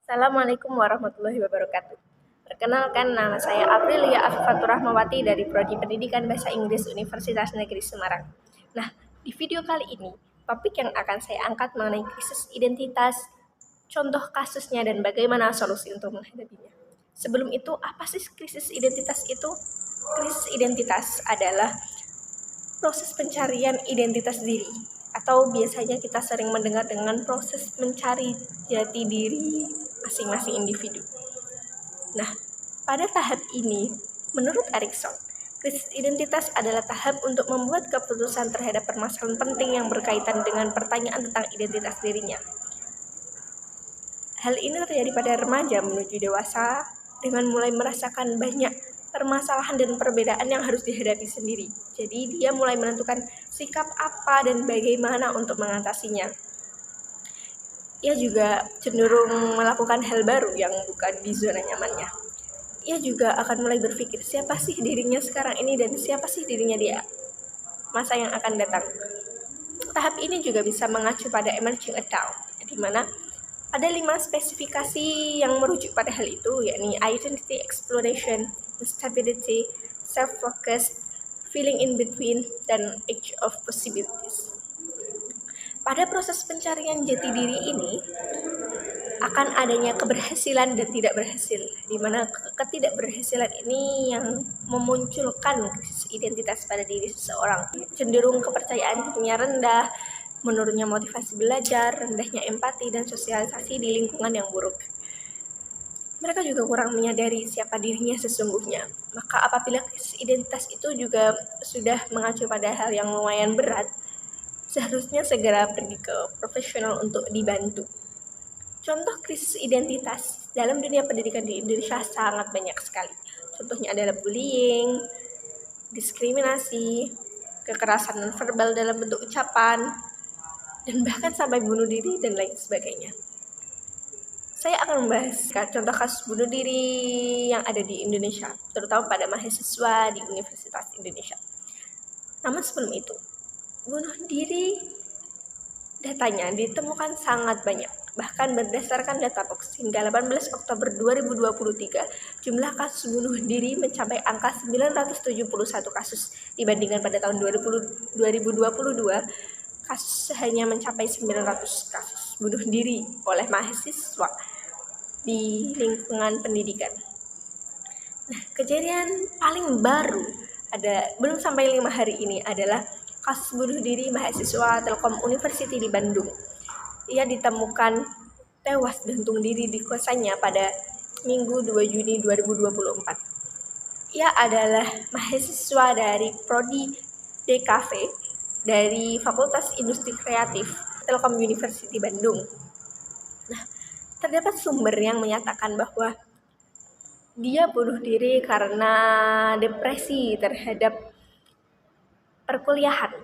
Assalamualaikum warahmatullahi wabarakatuh. Perkenalkan, nama saya Aprilia Afifatur Rahmawati dari Prodi Pendidikan Bahasa Inggris Universitas Negeri Semarang. Nah, di video kali ini, topik yang akan saya angkat mengenai krisis identitas, contoh kasusnya, dan bagaimana solusi untuk menghadapinya. Sebelum itu, apa sih krisis identitas itu? Krisis identitas adalah proses pencarian identitas diri, atau biasanya kita sering mendengar dengan proses mencari jati diri masing-masing individu. Nah, pada tahap ini, menurut Erikson, krisis identitas adalah tahap untuk membuat keputusan terhadap permasalahan penting yang berkaitan dengan pertanyaan tentang identitas dirinya. Hal ini terjadi pada remaja menuju dewasa dengan mulai merasakan banyak permasalahan dan perbedaan yang harus dihadapi sendiri. Jadi dia mulai menentukan sikap apa dan bagaimana untuk mengatasinya. Ia juga cenderung melakukan hal baru yang bukan di zona nyamannya. Ia juga akan mulai berpikir siapa sih dirinya sekarang ini dan siapa sih dirinya dia masa yang akan datang. Tahap ini juga bisa mengacu pada emerging adult, di mana ada 5 spesifikasi yang merujuk pada hal itu, yakni identity exploration, instability, self-focus, feeling in between, dan age of possibilities. Pada proses pencarian jati diri ini, akan adanya keberhasilan dan tidak berhasil, di mana ketidakberhasilan ini yang memunculkan krisis identitas pada diri seseorang. Cenderung kepercayaan dirinya rendah, menurunnya motivasi belajar, rendahnya empati dan sosialisasi di lingkungan yang buruk. Mereka juga kurang menyadari siapa dirinya sesungguhnya. Maka apabila krisis identitas itu juga sudah mengacu pada hal yang lumayan berat, seharusnya segera pergi ke profesional untuk dibantu. Contoh krisis identitas dalam dunia pendidikan di Indonesia sangat banyak sekali. Contohnya adalah bullying, diskriminasi, kekerasan nonverbal dalam bentuk ucapan, dan bahkan sampai bunuh diri dan lain sebagainya. Saya akan membahas contoh kasus bunuh diri yang ada di Indonesia, terutama pada mahasiswa di Universitas Indonesia. Namun sebelum itu, bunuh diri datanya ditemukan sangat banyak. Bahkan berdasarkan data Vox hingga 18 Oktober 2023, jumlah kasus bunuh diri mencapai angka 971 kasus. Dibandingkan pada tahun 2022, kasus hanya mencapai 900 kasus bunuh diri oleh mahasiswa di lingkungan pendidikan. Nah, kejadian paling baru belum sampai 5 hari ini adalah kasus bunuh diri mahasiswa Telkom University di Bandung. Ia ditemukan tewas gantung diri di kosannya pada Minggu 2 Juni 2024. Ia adalah mahasiswa dari Prodi DKV dari Fakultas Industri Kreatif Telkom University Bandung. Nah, terdapat sumber yang menyatakan bahwa dia bunuh diri karena depresi terhadap perkuliahan.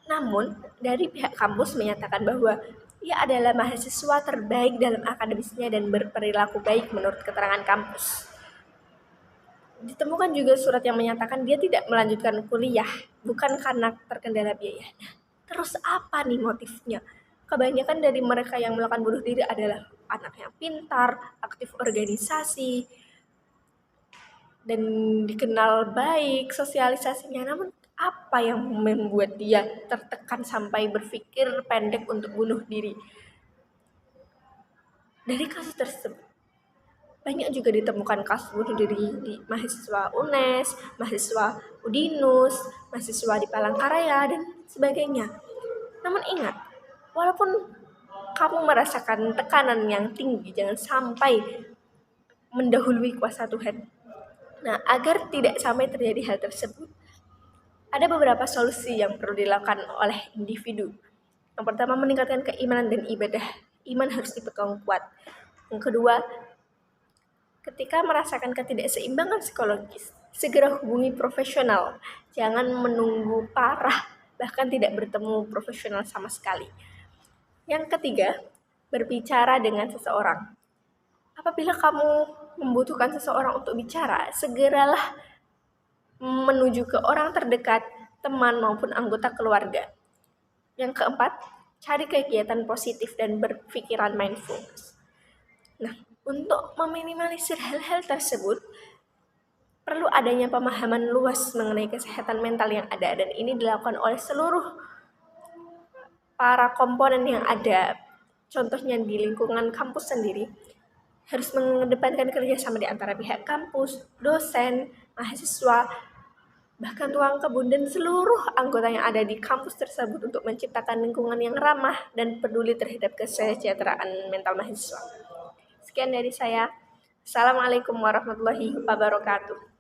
Namun, dari pihak kampus menyatakan bahwa ia adalah mahasiswa terbaik dalam akademisnya dan berperilaku baik menurut keterangan kampus. Ditemukan juga surat yang menyatakan dia tidak melanjutkan kuliah, bukan karena terkendala biaya. Nah, terus apa nih motifnya? Kebanyakan dari mereka yang melakukan bunuh diri adalah anak yang pintar, aktif organisasi, dan dikenal baik sosialisasinya. Namun apa yang membuat dia tertekan sampai berpikir pendek untuk bunuh diri? Dari kasus tersebut, banyak juga ditemukan kasus bunuh diri di mahasiswa UNES, mahasiswa UDINUS, mahasiswa di Palangkaraya, dan sebagainya. Namun ingat, walaupun kamu merasakan tekanan yang tinggi, jangan sampai mendahului kuasa Tuhan. Nah, agar tidak sampai terjadi hal tersebut, ada beberapa solusi yang perlu dilakukan oleh individu. Yang pertama, meningkatkan keimanan dan ibadah. Iman harus dipegang kuat. Yang kedua, ketika merasakan ketidakseimbangan psikologis, segera hubungi profesional. Jangan menunggu parah, bahkan tidak bertemu profesional sama sekali. Yang ketiga, berbicara dengan seseorang. Apabila kamu membutuhkan seseorang untuk bicara, segeralah menuju ke orang terdekat, teman maupun anggota keluarga. Yang keempat, cari kegiatan positif dan berpikiran mindfulness. Nah, Untuk meminimalisir hal-hal tersebut, perlu adanya pemahaman luas mengenai kesehatan mental yang ada, dan ini dilakukan oleh seluruh para komponen yang ada. Contohnya di lingkungan kampus sendiri harus mengedepankan kerjasama di antara pihak kampus, dosen, mahasiswa, bahkan tukang kebun dan seluruh anggota yang ada di kampus tersebut untuk menciptakan lingkungan yang ramah dan peduli terhadap kesejahteraan mental mahasiswa. Sekian dari saya. Assalamualaikum warahmatullahi wabarakatuh.